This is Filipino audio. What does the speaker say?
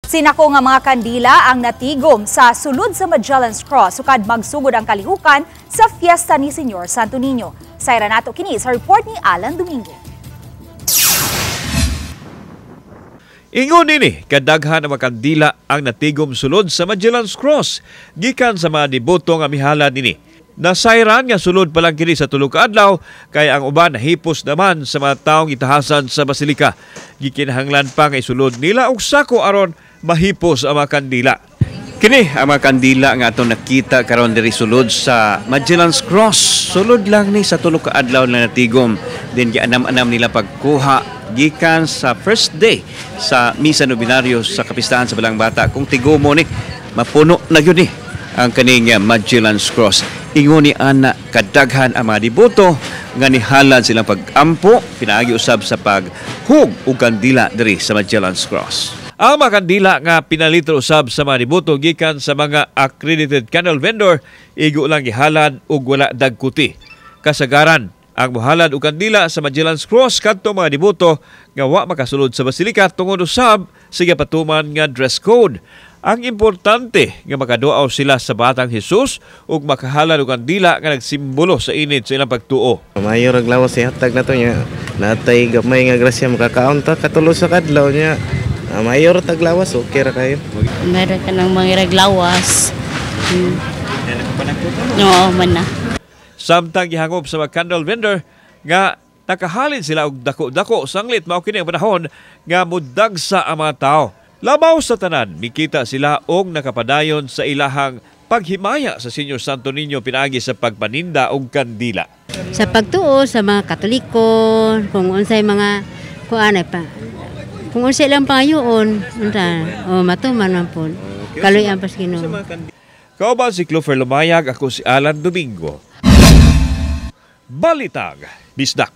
Sinako nga mga kandila ang natigom sa sulod sa Magellan's Cross sukad magsugod ang kalihukan sa fiesta ni Senyor Santo Niño. Sayra nato kini sa report ni Alan Domingo. Ingon nini kadaghan ang mga kandila ang natigom sulod sa Magellan's Cross gikan sa mga deboto nga mihalad nini. Nasayran nga sulod pa lang kini sa tulo ka adlaw kay ang uban nahipos naman sa mga taong itahasan sa basilika. Gikinahanglan pa nga isulod nila og sako aron mahipos ang mga kandila. Kini ang mga kandila nga atong nakita karon diri sulod sa Magellan's Cross. Sulod lang ni sa tulo ka adlaw na natigom. Then gianam-anam nila pagkuha gikan sa first day sa misa nobenaryo sa kapistahan sa Balang Bata. Kung tigumo ni mapuno na gyud ni ang kaning Magellan's Cross. Ingon ni ana kadaghan ang mga deboto nga nihalad silang pag-ampo pinaagi usab sa paghug og kandila diri sa Magellan's Cross. Ang mga kandila nga pinalito usab sa mga deboto gikan sa mga accredited candle vendor igo lang gihalad og wala dagkuti. Kasagaran ang muhalad og kandila sa Magellan's Cross kadto mga deboto nga wa makasulod sa basilika tungod usab sa gipatuman nga dress code. Ang importante nga makaduaw sila sa Batang Hesus ug makahalad og kandila nga nagsimbolo sa init sa ilang pagtuo. Mayor og lawas ihatag nato nya. Natay gamay nga grasya makakaon ta katulo sa kadlaw nya. Mayor taglawas okay ra kayo. Meron ka ng mga reglawas. Oo, man na. Samtang gihangop sa mga candle vendor nga nakahalin sila og dako-dako sanglit mao kini ang panahon nga mudagsa ang mga tao. Labaw sa tanan, mikita sila og nakapadayon sa ilahang paghimaya sa Senyor Santo Niño pinaagi sa pagpaninda og kandila. Sa pagtuo sa mga Katoliko, kung unsay mga kuanay pa. Kung unsay lang pangayoon, unta matuman man pud. Kaloy ang pas Ginoo. Kauban si Clover Lumayag, ako si Alan Domingo. Balitag, Bisdak.